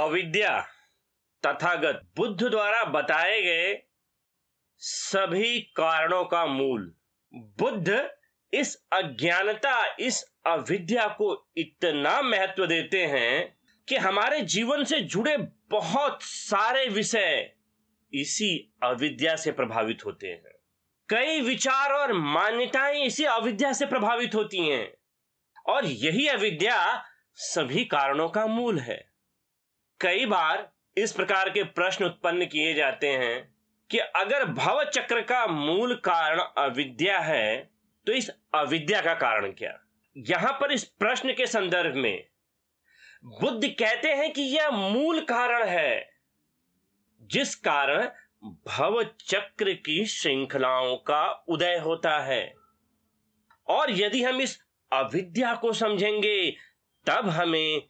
अविद्या तथागत बुद्ध द्वारा बताए गए सभी कारणों का मूल। बुद्ध इस अज्ञानता, इस अविद्या को इतना महत्व देते हैं कि हमारे जीवन से जुड़े बहुत सारे विषय इसी अविद्या से प्रभावित होते हैं। कई विचार और मान्यताएं इसी अविद्या से प्रभावित होती हैं और यही अविद्या सभी कारणों का मूल है। कई बार इस प्रकार के प्रश्न उत्पन्न किए जाते हैं कि अगर भव चक्र का मूल कारण अविद्या है तो इस अविद्या का कारण क्या। यहां पर इस प्रश्न के संदर्भ में बुद्ध कहते हैं कि यह मूल कारण है जिस कारण भव चक्र की श्रृंखलाओं का उदय होता है। और यदि हम इस अविद्या को समझेंगे तब हमें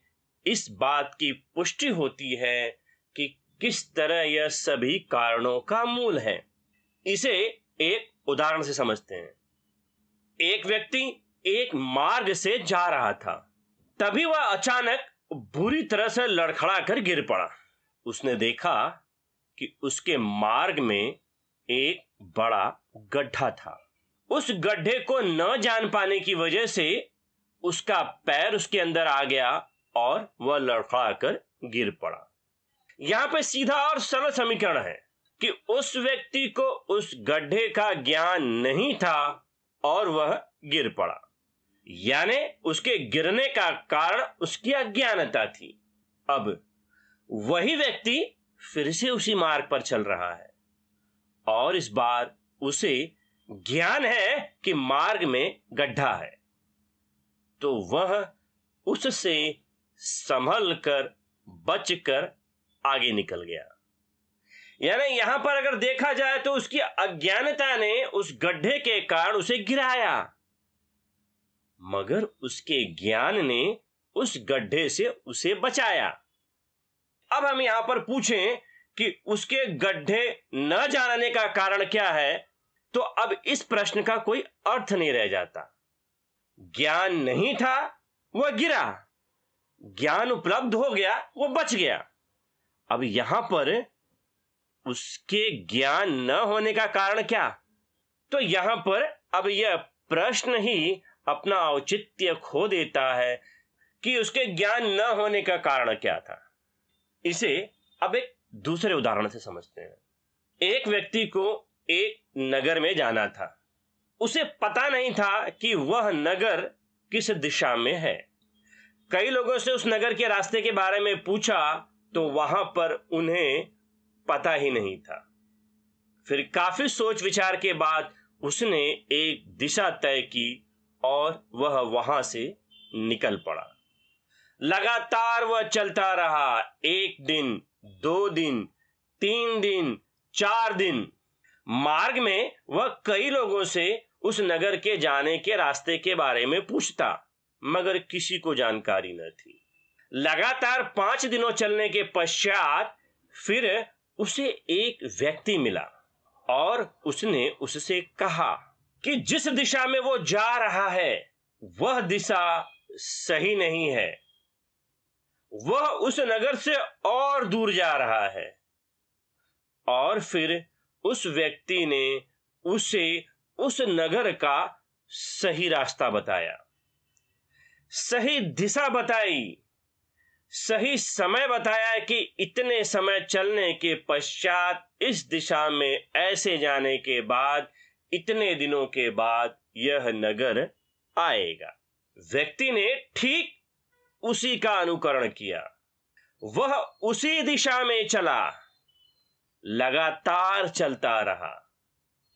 इस बात की पुष्टि होती है कि किस तरह यह सभी कारणों का मूल है। इसे एक उदाहरण से समझते हैं। एक व्यक्ति एक मार्ग से जा रहा था, तभी वह अचानक बुरी तरह से लड़खड़ा कर गिर पड़ा। उसने देखा कि उसके मार्ग में एक बड़ा गड्ढा था। उस गड्ढे को न जान पाने की वजह से उसका पैर उसके अंदर आ गया और वह लड़खड़ा कर गिर पड़ा। यहां पे सीधा और सरल समीकरण है कि उस व्यक्ति को उस गड्ढे का ज्ञान नहीं था और वह गिर पड़ा, यानी उसके गिरने का कारण उसकी अज्ञानता थी। अब वही व्यक्ति फिर से उसी मार्ग पर चल रहा है और इस बार उसे ज्ञान है कि मार्ग में गड्ढा है, तो वह उससे संभल कर बचकर आगे निकल गया। यानी यहां पर अगर देखा जाए तो उसकी अज्ञानता ने उस गड्ढे के कारण उसे गिराया, मगर उसके ज्ञान ने उस गड्ढे से उसे बचाया। अब हम यहां पर पूछें कि उसके गड्ढे न जानने का कारण क्या है, तो अब इस प्रश्न का कोई अर्थ नहीं रह जाता। ज्ञान नहीं था, वह गिरा, ज्ञान उपलब्ध हो गया, वह बच गया। अब यहां पर उसके ज्ञान न होने का कारण क्या, तो यहां पर अब यह प्रश्न ही अपना औचित्य खो देता है कि उसके ज्ञान न होने का कारण क्या था। इसे अब एक दूसरे उदाहरण से समझते हैं। एक व्यक्ति को एक नगर में जाना था। उसे पता नहीं था कि वह नगर किस दिशा में है। कई लोगों से उस नगर के रास्ते के बारे में पूछा तो वहां पर उन्हें पता ही नहीं था। फिर काफी सोच विचार के बाद उसने एक दिशा तय की और वह वहां से निकल पड़ा। लगातार वह चलता रहा। 1 दिन, 2 दिन, 3 दिन, 4 दिन। मार्ग में वह कई लोगों से उस नगर के जाने के रास्ते के बारे में पूछता, मगर किसी को जानकारी न थी। लगातार 5 दिनों चलने के पश्चात फिर उसे एक व्यक्ति मिला और उसने उससे कहा कि जिस दिशा में वो जा रहा है वह दिशा सही नहीं है, वह उस नगर से और दूर जा रहा है। और फिर उस व्यक्ति ने उसे उस नगर का सही रास्ता बताया, सही दिशा बताई, सही समय बताया कि इतने समय चलने के पश्चात इस दिशा में ऐसे जाने के बाद इतने दिनों के बाद यह नगर आएगा। व्यक्ति ने ठीक उसी का अनुकरण किया। वह उसी दिशा में चला, लगातार चलता रहा।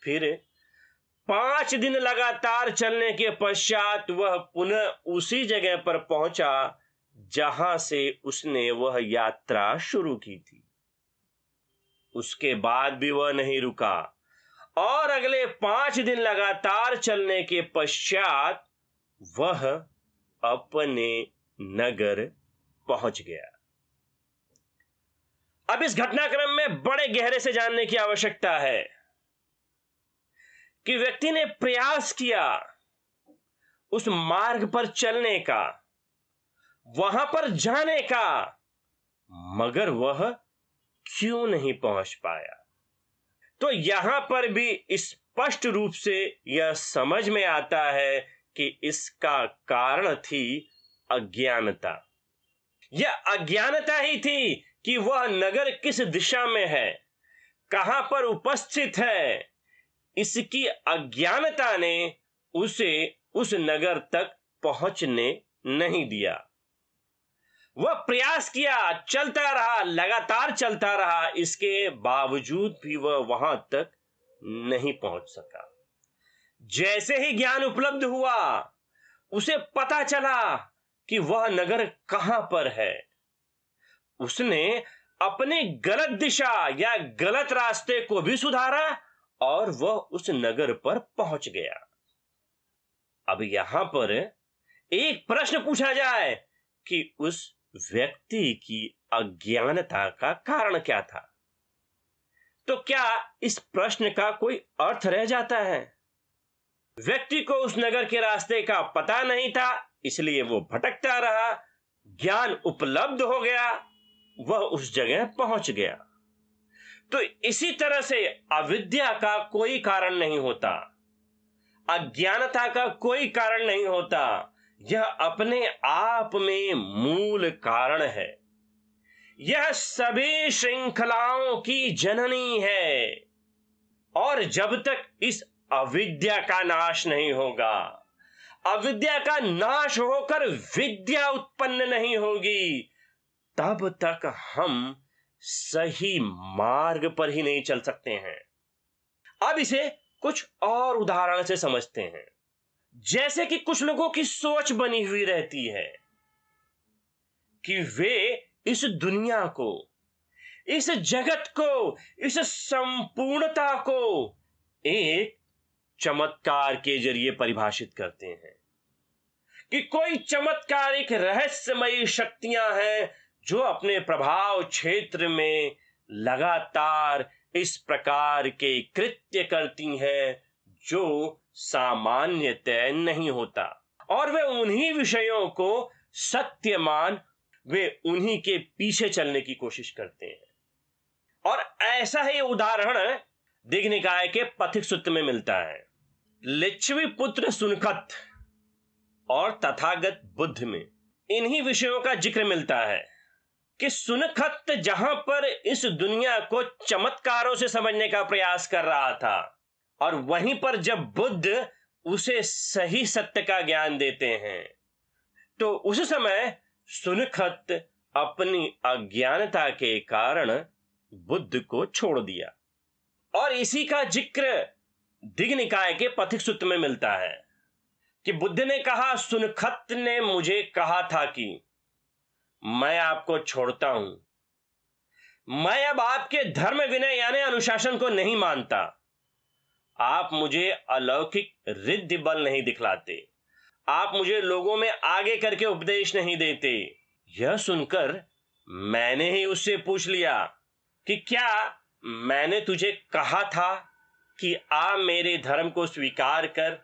फिर 5 दिन लगातार चलने के पश्चात वह पुनः उसी जगह पर पहुंचा जहां से उसने वह यात्रा शुरू की थी। उसके बाद भी वह नहीं रुका और अगले 5 दिन लगातार चलने के पश्चात वह अपने नगर पहुंच गया। अब इस घटनाक्रम में बड़े गहरे से जानने की आवश्यकता है कि व्यक्ति ने प्रयास किया उस मार्ग पर चलने का, वहां पर जाने का, मगर वह क्यों नहीं पहुंच पाया? तो यहां पर भी स्पष्ट रूप से यह समझ में आता है कि इसका कारण थी अज्ञानता। यह अज्ञानता ही थी कि वह नगर किस दिशा में है, कहां पर उपस्थित है। इसकी अज्ञानता ने उसे उस नगर तक पहुंचने नहीं दिया। वह प्रयास किया, चलता रहा, लगातार चलता रहा, इसके बावजूद भी वह वहां तक नहीं पहुंच सका। जैसे ही ज्ञान उपलब्ध हुआ, उसे पता चला कि वह नगर कहां पर है। उसने अपनी गलत दिशा या गलत रास्ते को भी सुधारा और वह उस नगर पर पहुंच गया। अब यहां पर एक प्रश्न पूछा जाए कि उस व्यक्ति की अज्ञानता का कारण क्या था, तो क्या इस प्रश्न का कोई अर्थ रह जाता है? व्यक्ति को उस नगर के रास्ते का पता नहीं था, इसलिए वो भटकता रहा। ज्ञान उपलब्ध हो गया, वह उस जगह पहुंच गया। तो इसी तरह से अविद्या का कोई कारण नहीं होता, अज्ञानता का कोई कारण नहीं होता। यह अपने आप में मूल कारण है। यह सभी श्रृंखलाओं की जननी है। और जब तक इस अविद्या का नाश नहीं होगा, अविद्या का नाश होकर विद्या उत्पन्न नहीं होगी, तब तक हम सही मार्ग पर ही नहीं चल सकते हैं। अब इसे कुछ और उदाहरण से समझते हैं। जैसे कि कुछ लोगों की सोच बनी हुई रहती है कि वे इस दुनिया को, इस जगत को, इस संपूर्णता को एक चमत्कार के जरिए परिभाषित करते हैं कि कोई चमत्कारिक रहस्यमयी शक्तियां हैं जो अपने प्रभाव क्षेत्र में लगातार इस प्रकार के कृत्य करती हैं जो सामान्यतः नहीं होता, और वे उन्हीं विषयों को सत्य मान वे उन्हीं के पीछे चलने की कोशिश करते हैं। और ऐसा ही उदाहरण दिग्निकाय के पथिक सूत्र में मिलता है। लिच्छवी पुत्र सुनखत और तथागत बुद्ध में इन्हीं विषयों का जिक्र मिलता है कि सुनखत जहां पर इस दुनिया को चमत्कारों से समझने का प्रयास कर रहा था, और वहीं पर जब बुद्ध उसे सही सत्य का ज्ञान देते हैं, तो उस समय सुनखत अपनी अज्ञानता के कारण बुद्ध को छोड़ दिया। और इसी का जिक्र दिग्निकाय के पथिक सूत्र में मिलता है कि बुद्ध ने कहा, सुनखत ने मुझे कहा था कि मैं आपको छोड़ता हूं। मैं अब आपके धर्म विनय यानी अनुशासन को नहीं मानता। आप मुझे अलौकिक रिद्धि बल नहीं दिखलाते। आप मुझे लोगों में आगे करके उपदेश नहीं देते। यह सुनकर मैंने ही उससे पूछ लिया कि क्या मैंने तुझे कहा था कि आ मेरे धर्म को स्वीकार कर,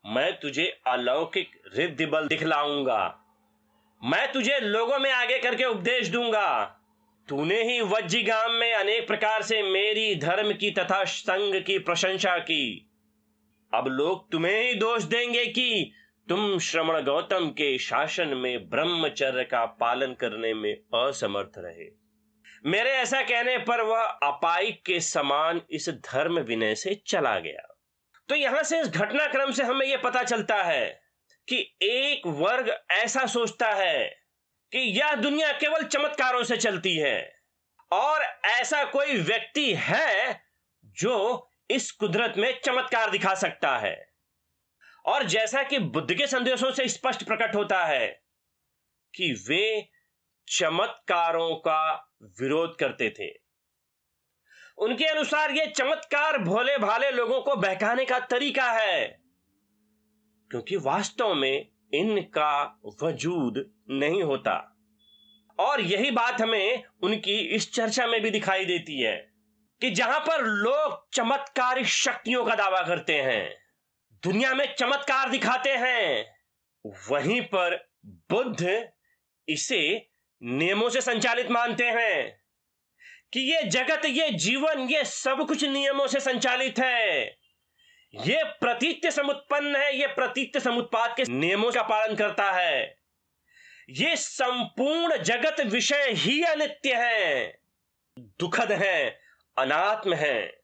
मैं तुझे अलौकिक रिद्धि बल दिखलाऊंगा, मैं तुझे लोगों में आगे करके उपदेश दूंगा। तूने ही वज्जिगाम में अनेक प्रकार से मेरी धर्म की तथा संघ की प्रशंसा की। अब लोग तुम्हें ही दोष देंगे कि तुम श्रमण गौतम के शासन में ब्रह्मचर्य का पालन करने में असमर्थ रहे। मेरे ऐसा कहने पर वह अपाइक के समान इस धर्म विनय से चला गया। तो यहां से इस घटनाक्रम से हमें यह पता चलता है कि एक वर्ग ऐसा सोचता है कि यह दुनिया केवल चमत्कारों से चलती है, और ऐसा कोई व्यक्ति है जो इस कुदरत में चमत्कार दिखा सकता है। और जैसा कि बुद्ध के संदेशों से स्पष्ट प्रकट होता है कि वे चमत्कारों का विरोध करते थे। उनके अनुसार यह चमत्कार भोले भाले लोगों को बहकाने का तरीका है, क्योंकि वास्तव में इनका वजूद नहीं होता। और यही बात हमें उनकी इस चर्चा में भी दिखाई देती है कि जहां पर लोग चमत्कारिक शक्तियों का दावा करते हैं, दुनिया में चमत्कार दिखाते हैं, वहीं पर बुद्ध इसे नियमों से संचालित मानते हैं कि ये जगत, ये जीवन, ये सब कुछ नियमों से संचालित है। ये प्रतीत्य समुत्पन्न है, ये प्रतीत्य समुत्पाद के नियमों का पालन करता है। ये संपूर्ण जगत विषय ही अनित्य है, दुखद है, अनात्म है।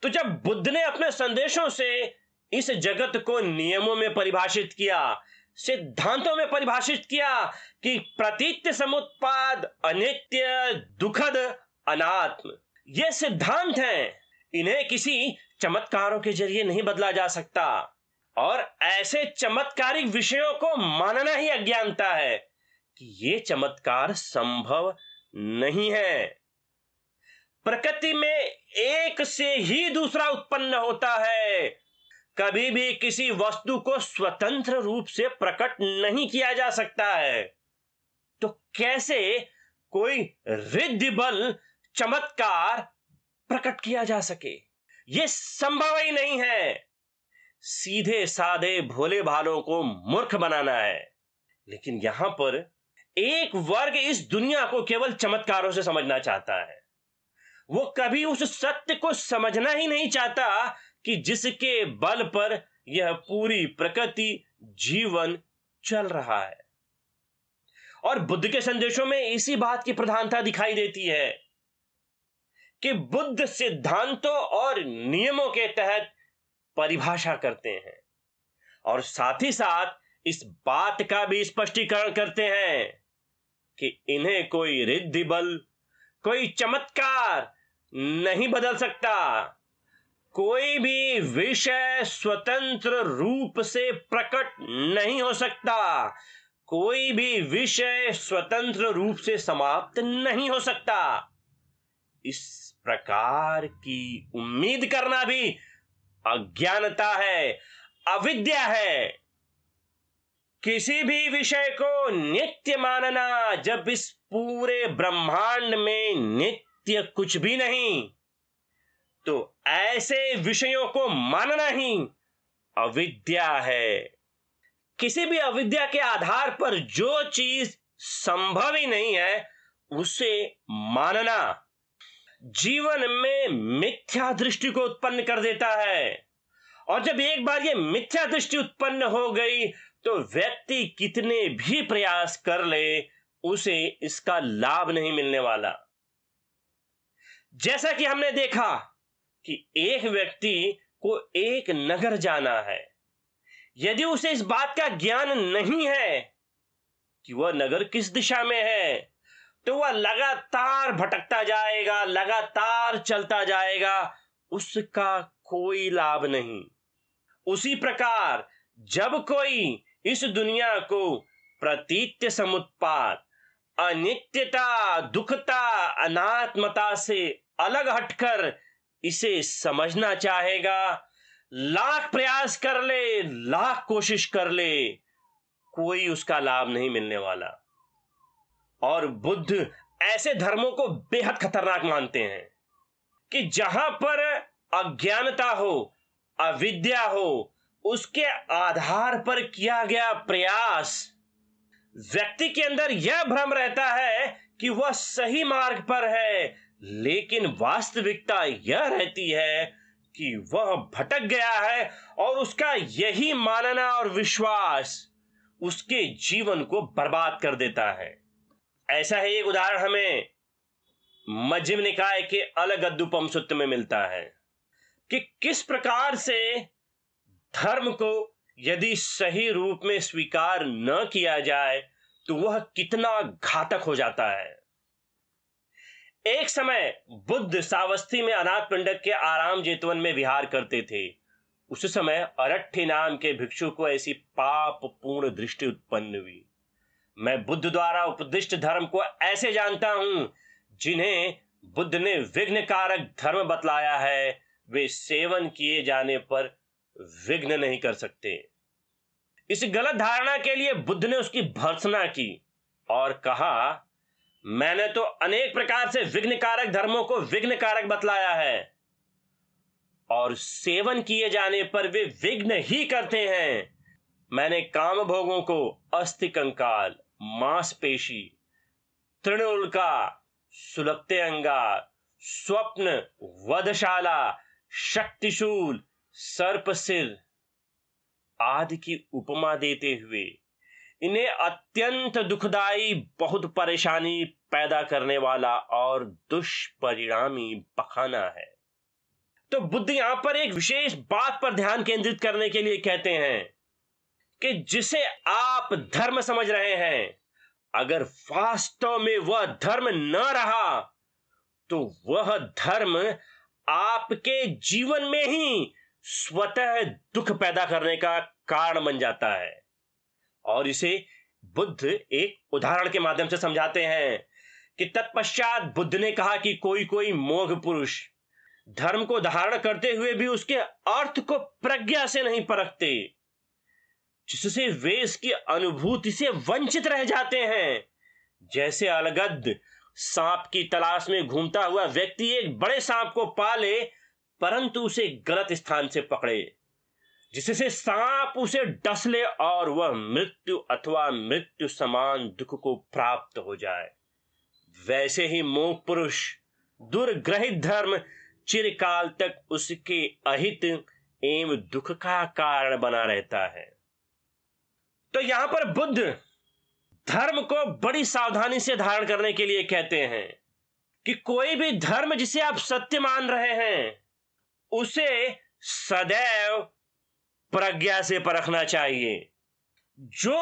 तो जब बुद्ध ने अपने संदेशों से इस जगत को नियमों में परिभाषित किया, सिद्धांतों में परिभाषित किया कि प्रतीत्य समुत्पाद अनित्य, दुखद, अनात्म, ये सिद्धांत हैं, इन्हें किसी चमत्कारों के जरिए नहीं बदला जा सकता। और ऐसे चमत्कारिक विषयों को मानना ही अज्ञानता है कि ये चमत्कार संभव नहीं है। प्रकृति में एक से ही दूसरा उत्पन्न होता है। कभी भी किसी वस्तु को स्वतंत्र रूप से प्रकट नहीं किया जा सकता है। तो कैसे कोई रिद्धि बल, चमत्कार प्रकट किया जा सके? यह संभव ही नहीं है। सीधे साधे भोले भालों को मूर्ख बनाना है। लेकिन यहां पर एक वर्ग इस दुनिया को केवल चमत्कारों से समझना चाहता है। वो कभी उस सत्य को समझना ही नहीं चाहता कि जिसके बल पर यह पूरी प्रकृति, जीवन चल रहा है। और बुद्ध के संदेशों में इसी बात की प्रधानता दिखाई देती है कि बुद्ध सिद्धांतों और नियमों के तहत परिभाषा करते हैं और साथ ही साथ इस बात का भी स्पष्टीकरण करते हैं कि इन्हें कोई रिद्धि बल, कोई चमत्कार नहीं बदल सकता। कोई भी विषय स्वतंत्र रूप से प्रकट नहीं हो सकता। कोई भी विषय स्वतंत्र रूप से समाप्त नहीं हो सकता। इस प्रकार की उम्मीद करना भी अज्ञानता है, अविद्या है। किसी भी विषय को नित्य मानना, जब इस पूरे ब्रह्मांड में नित्य कुछ भी नहीं, तो ऐसे विषयों को मानना ही अविद्या है। किसी भी अविद्या के आधार पर जो चीज संभव ही नहीं है, उसे मानना जीवन में मिथ्या दृष्टि को उत्पन्न कर देता है। और जब एक बार ये मिथ्या दृष्टि उत्पन्न हो गई, तो व्यक्ति कितने भी प्रयास कर ले, उसे इसका लाभ नहीं मिलने वाला। जैसा कि हमने देखा कि एक व्यक्ति को एक नगर जाना है। यदि उसे इस बात का ज्ञान नहीं है कि वह नगर किस दिशा में है, तो वह लगातार भटकता जाएगा, लगातार चलता जाएगा, उसका कोई लाभ नहीं। उसी प्रकार जब कोई इस दुनिया को प्रतीत्य समुत्पाद, अनित्यता, दुखता, अनात्मता से अलग हटकर इसे समझना चाहेगा, लाख प्रयास कर ले, लाख कोशिश कर ले, कोई उसका लाभ नहीं मिलने वाला। और बुद्ध ऐसे धर्मों को बेहद खतरनाक मानते हैं कि जहां पर अज्ञानता हो, अविद्या हो, उसके आधार पर किया गया प्रयास, व्यक्ति के अंदर यह भ्रम रहता है कि वह सही मार्ग पर है, लेकिन वास्तविकता यह रहती है कि वह भटक गया है और उसका यही मानना और विश्वास उसके जीवन को बर्बाद कर देता है। ऐसा ही एक उदाहरण हमें मध्यम निकाय के अलगद्दुपम सूत्र में मिलता है कि किस प्रकार से धर्म को यदि सही रूप में स्वीकार न किया जाए तो वह कितना घातक हो जाता है। एक समय बुद्ध सावस्ती में अनाथ पिंडक के आराम जेतवन में विहार करते थे। उस समय अरठ्ठी नाम के भिक्षु को ऐसी पाप पूर्ण दृष्टि उत्पन्न हुई। मैं बुद्ध द्वारा उपदिष्ट धर्म को ऐसे जानता हूं जिन्हें बुद्ध ने विघ्न कारक धर्म बतलाया है, वे सेवन किए जाने पर विघ्न नहीं कर सकते। इस गलत धारणा के लिए बुद्ध ने उसकी भर्त्सना की और कहा, मैंने तो अनेक प्रकार से विघ्न कारक धर्मों को विघ्न कारक बतलाया है और सेवन किए जाने पर वे विघ्न ही करते हैं। मैंने काम भोगों को अस्थि कंकाल, मांसपेशी, तृणोल्का, सुलगते अंगार, स्वप्न, वधशाला, शक्तिशूल, सर्पसिर आदि की उपमा देते हुए इन्हें अत्यंत दुखदाई, बहुत परेशानी पैदा करने वाला और दुष्परिणामी बखाना है। तो बुद्ध यहां पर एक विशेष बात पर ध्यान केंद्रित करने के लिए कहते हैं कि जिसे आप धर्म समझ रहे हैं, अगर वास्तव में वह धर्म न रहा तो वह धर्म आपके जीवन में ही स्वतः दुख पैदा करने का कारण बन जाता है। और इसे बुद्ध एक उदाहरण के माध्यम से समझाते हैं कि तत्पश्चात बुद्ध ने कहा कि कोई कोई मोघ पुरुष धर्म को धारण करते हुए भी उसके अर्थ को प्रज्ञा से नहीं परखते, जिससे वे इसकी अनुभूति से वंचित रह जाते हैं। जैसे अलगद सांप की तलाश में घूमता हुआ व्यक्ति एक बड़े सांप को पाले परंतु उसे गलत स्थान से पकड़े, जिससे सांप उसे डस ले और वह मृत्यु अथवा मृत्यु समान दुख को प्राप्त हो जाए। वैसे ही मोह पुरुष दुर्ग्रहित धर्म चिरकाल तक उसके अहित एवं दुख का कारण बना रहता है। तो यहां पर बुद्ध धर्म को बड़ी सावधानी से धारण करने के लिए कहते हैं कि कोई भी धर्म जिसे आप सत्य मान रहे हैं उसे सदैव प्रज्ञा से परखना चाहिए। जो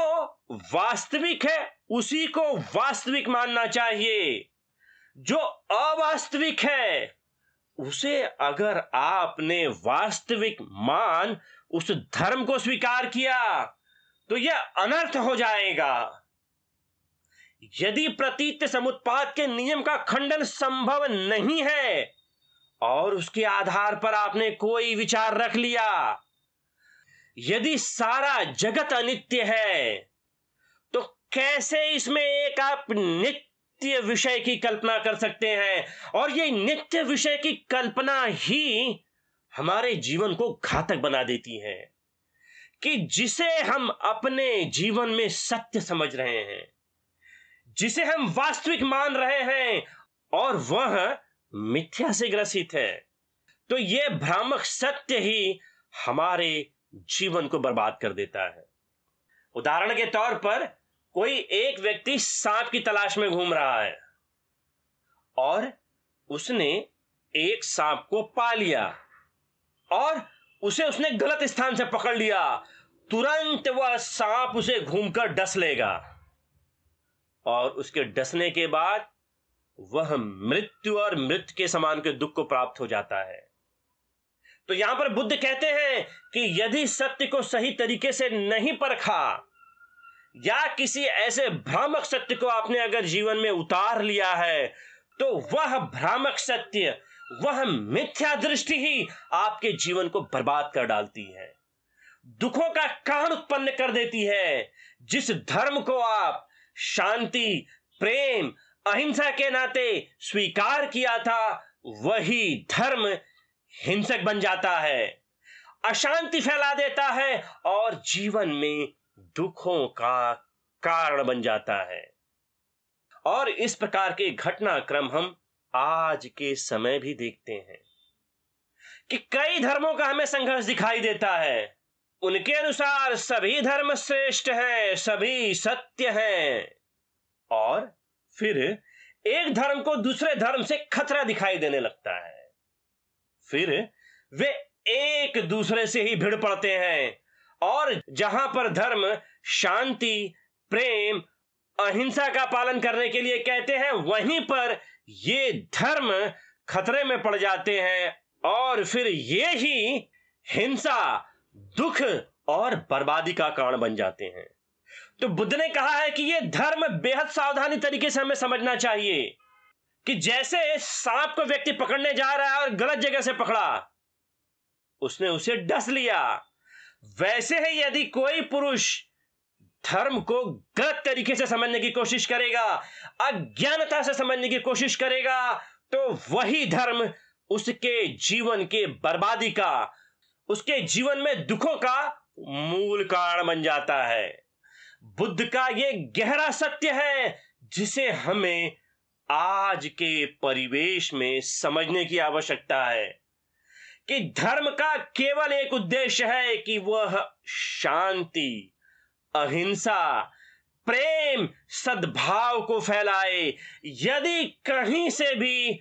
वास्तविक है उसी को वास्तविक मानना चाहिए। जो अवास्तविक है उसे अगर आपने वास्तविक मान उस धर्म को स्वीकार किया तो यह अनर्थ हो जाएगा। यदि प्रतीत समुत्पाद के नियम का खंडन संभव नहीं है और उसके आधार पर आपने कोई विचार रख लिया, यदि सारा जगत अनित्य है तो कैसे इसमें एक आप नित्य विषय की कल्पना कर सकते हैं? और ये नित्य विषय की कल्पना ही हमारे जीवन को घातक बना देती है कि जिसे हम अपने जीवन में सत्य समझ रहे हैं, जिसे हम वास्तविक मान रहे हैं और वह मिथ्या से ग्रसित है, तो यह भ्रामक सत्य ही हमारे जीवन को बर्बाद कर देता है। उदाहरण के तौर पर कोई एक व्यक्ति सांप की तलाश में घूम रहा है और उसने एक सांप को पा लिया और उसने गलत स्थान से पकड़ लिया। तुरंत वह सांप उसे घूमकर डस लेगा और उसके डसने के बाद वह मृत्यु और मृत्यु के समान के दुख को प्राप्त हो जाता है। तो यहां पर बुद्ध कहते हैं कि यदि सत्य को सही तरीके से नहीं परखा या किसी ऐसे भ्रामक सत्य को आपने अगर जीवन में उतार लिया है तो वह भ्रामक सत्य, वह मिथ्या दृष्टि ही आपके जीवन को बर्बाद कर डालती है, दुखों का कारण उत्पन्न कर देती है। जिस धर्म को आप शांति, प्रेम, अहिंसा के नाते स्वीकार किया था वही धर्म हिंसक बन जाता है, अशांति फैला देता है और जीवन में दुखों का कारण बन जाता है। और इस प्रकार के घटनाक्रम हम आज के समय भी देखते हैं कि कई धर्मों का हमें संघर्ष दिखाई देता है। उनके अनुसार सभी धर्म श्रेष्ठ हैं, सभी सत्य हैं, और फिर एक धर्म को दूसरे धर्म से खतरा दिखाई देने लगता है। फिर वे एक दूसरे से ही भिड़ पड़ते हैं और जहां पर धर्म शांति, प्रेम, अहिंसा का पालन करने के लिए कहते हैं वहीं पर ये धर्म खतरे में पड़ जाते हैं और फिर ये ही हिंसा, दुख और बर्बादी का कारण बन जाते हैं। तो बुद्ध ने कहा है कि ये धर्म बेहद सावधानी तरीके से हमें समझना चाहिए कि जैसे सांप को व्यक्ति पकड़ने जा रहा है और गलत जगह से पकड़ा, उसने उसे डस लिया, वैसे ही यदि कोई पुरुष धर्म को गलत तरीके से समझने की कोशिश करेगा, अज्ञानता से समझने की कोशिश करेगा, तो वही धर्म उसके जीवन के बर्बादी का, उसके जीवन में दुखों का मूल कारण बन जाता है। बुद्ध का यह गहरा सत्य है जिसे हमें आज के परिवेश में समझने की आवश्यकता है कि धर्म का केवल एक उद्देश्य है कि वह शांति, अहिंसा, प्रेम, सद्भाव को फैलाए। यदि कहीं से भी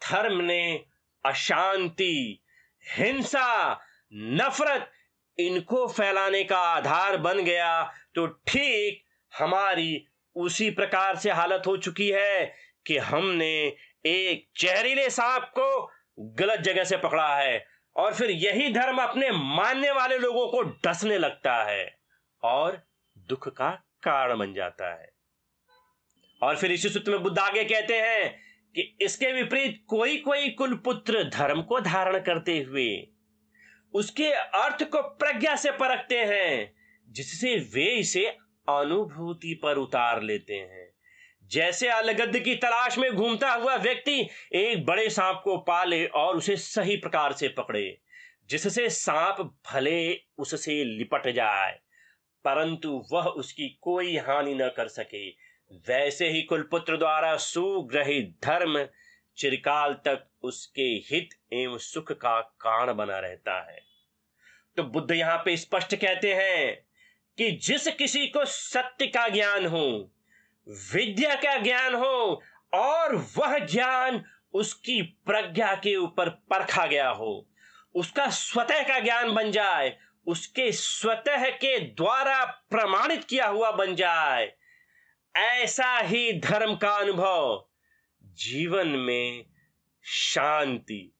धर्म ने अशांति, हिंसा, नफरत इनको फैलाने का आधार बन गया तो ठीक हमारी उसी प्रकार से हालत हो चुकी है कि हमने एक जहरीले सांप को गलत जगह से पकड़ा है और फिर यही धर्म अपने मानने वाले लोगों को डसने लगता है और दुख का कारण बन जाता है। और फिर इसी सूत्र में बुद्ध आगे कहते हैं कि इसके विपरीत कोई कोई कुलपुत्र धर्म को धारण करते हुए उसके अर्थ को प्रज्ञा से परखते हैं, जिससे वे इसे अनुभूति पर उतार लेते हैं। जैसे अलगद की तलाश में घूमता हुआ व्यक्ति एक बड़े सांप को पाले और उसे सही प्रकार से पकड़े, जिससे सांप भले उससे लिपट जाए परंतु वह उसकी कोई हानि न कर सके, वैसे ही कुलपुत्र द्वारा सुग्रहित धर्म चिरकाल तक उसके हित एवं सुख का कारण बना रहता है। तो बुद्ध यहां पे स्पष्ट कहते हैं कि जिस किसी को सत्य का ज्ञान हो, विद्या का ज्ञान हो और वह ज्ञान उसकी प्रज्ञा के ऊपर परखा गया हो, उसका स्वतः का ज्ञान बन जाए, उसके स्वतः के द्वारा प्रमाणित किया हुआ बन जाए, ऐसा ही धर्म का अनुभव जीवन में शांति,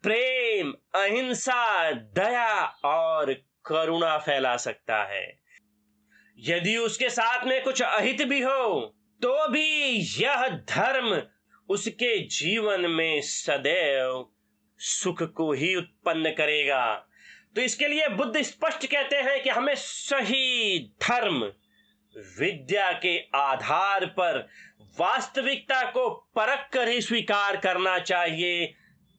प्रेम, अहिंसा, दया और करुणा फैला सकता है। यदि उसके साथ में कुछ अहित भी हो तो भी यह धर्म उसके जीवन में सदैव सुख को ही उत्पन्न करेगा। तो इसके लिए बुद्ध स्पष्ट कहते हैं कि हमें सही धर्म विद्या के आधार पर वास्तविकता को परख कर ही स्वीकार करना चाहिए,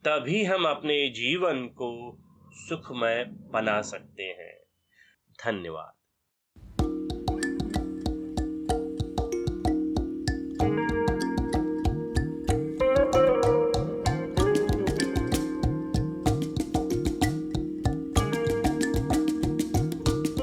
तभी हम अपने जीवन को सुखमय बना सकते हैं। धन्यवाद।